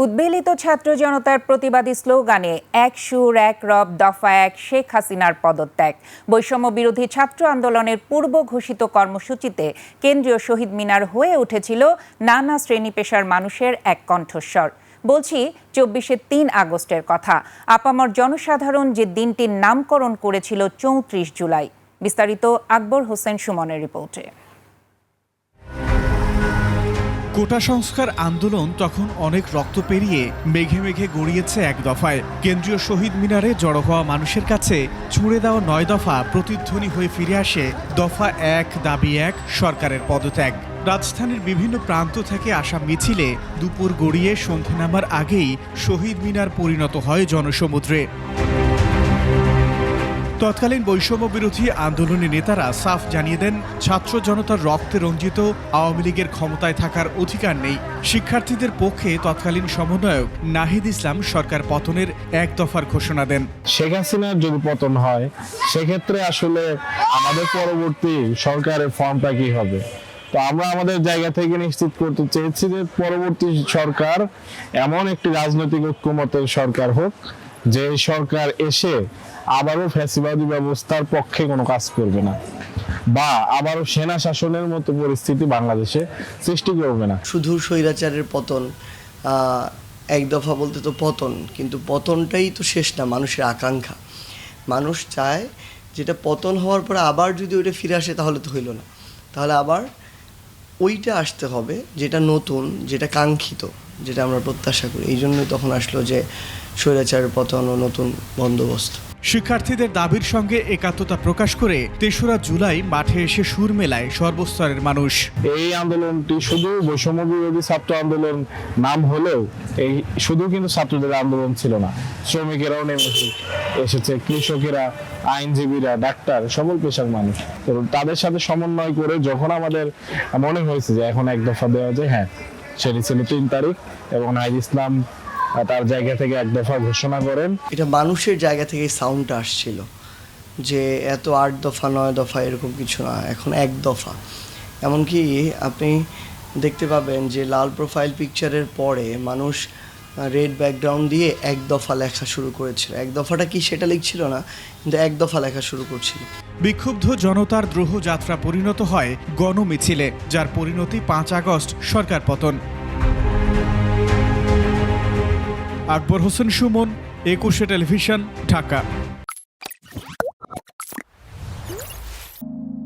উদ্বেলিত ছাত্র জনতার প্রতিবাদী স্লোগানে এক সুর এক রব দফা এক শেখ হাসিনার পদত্যাগ। বৈষম্য বিরোধী ছাত্র আন্দোলনের পূর্ব ঘোষিত কর্মসূচিতে কেন্দ্রীয় শহীদ মিনার হয়ে উঠেছিল নানা শ্রেণী পেশার মানুষের এক কণ্ঠস্বর। বলছি ২৪শে আগস্টের কথা। আপামর জনসাধারণ যে দিনটির নামকরণ করেছিল ৩৪ জুলাই। বিস্তারিত আকবর হোসেন সুমনের রিপোর্টে। কোটা সংস্কার আন্দোলন তখন অনেক রক্ত পেরিয়ে মেঘে মেঘে গড়িয়েছে এক দফায়। কেন্দ্রীয় শহীদ মিনারে জড়ো হওয়া মানুষের কাছে ছুঁড়ে দেওয়া ৯ দফা প্রতিধ্বনি হয়ে ফিরে আসে দফা এক দাবি এক সরকারের পদত্যাগ। রাজধানীর বিভিন্ন প্রান্ত থেকে আসা মিছিলে দুপুর গড়িয়ে সন্ধে নামার আগেই শহীদ মিনার পরিণত হয় জনসমুদ্রে। তৎকালীন বৈষম্য বিরোধী আন্দোলনের নেতারা সাফ জানিয়ে দেন, ছাত্র জনতার রক্তে রঞ্জিত আওয়ামী লীগের ক্ষমতায় থাকার অধিকার নেই। শিক্ষার্থীদের পক্ষে তৎকালীন সমন্বয়ক নাহিদ ইসলাম সরকার পতনের এক দফার ঘোষণা দেন। শেখ হাসিনার যদি পতন হয়, সেক্ষেত্রে আসলে আমাদের পরবর্তী সরকারের ফর্মটা কি হবে। তো আমরা আমাদের জায়গা থেকে নিশ্চিত করতে চেয়েছি যে পরবর্তী সরকার এমন একটি রাজনৈতিক ঐক্যমতের সরকার হোক, যে সরকার এসে আবারও ফ্যাসিবাদী ব্যবস্থার পক্ষে কোনো কাজ করবে না, বা আবারও সেনা শাসনের মতো পরিস্থিতি বাংলাদেশে সৃষ্টি করবে না। শুধু স্বৈরাচারের পতন, এক দফা বলতে তো পতন, কিন্তু পতনটাই তো শেষ না, মানুষের আকাঙ্ক্ষা। মানুষ চায় যেটা পতন হওয়ার পরে আবার যদি ওইটা ফিরে আসে তাহলে তো হইল না, তাহলে আবার ওইটা আসতে হবে যেটা নতুন, যেটা কাঙ্ক্ষিত, যেটা আমরা প্রত্যাশা করি। এই জন্যই তখন আসলো যে স্বৈরাচারের পতন ও নতুন বন্দোবস্ত। শিক্ষার্থীদের দাবির সঙ্গে একাত্মতা প্রকাশ করে ৩রা জুলাই মাঠে এসে সুর মেলায় সর্বস্তরের মানুষ। এই আন্দোলনটি শুধু বৈষম্য বিরোধী ছাত্র আন্দোলন নাম হলেও এই শুধু কিন্তু ছাত্রদের আন্দোলন ছিল না, শ্রমিকেরাও নেমে এসেছে, কৃষকেরা, আইনজীবীরা, ডাক্তার, সকল পেশার মানুষ। এবং তাদের সাথে সমন্বয় করে যখন আমাদের মনে হয়েছে যে এখন এক দফা দেওয়া যায়, হ্যাঁ, সেটি ছিল ৩ তারিখ, এবং নাহিদ ইসলাম তার জায়গা থেকে এক দফা ঘোষণা করেন। এটা মানুষের জায়গা থেকে সাউন্ডটা আসছিল যে এত ৮ দফা ৯ দফা এরকম কিছু না, এখন এক দফা। এমনকি আপনি দেখতে পাবেন যে লাল প্রোফাইল পিকচারের পরে মানুষ রেড ব্যাকগ্রাউন্ড দিয়ে এক দফা লেখা শুরু করেছিল। এক দফাটা কি সেটা লিখছিল না, কিন্তু এক দফা লেখা শুরু করছিল। বিক্ষুব্ধ জনতার দ্রোহ যাত্রা পরিণত হয় গণমিছিলে, যার পরিণতি ৫ আগস্ট সরকার পতন। আকবর হোসেন সুমন, ২১শে টেলিভিশন, ঢাকা।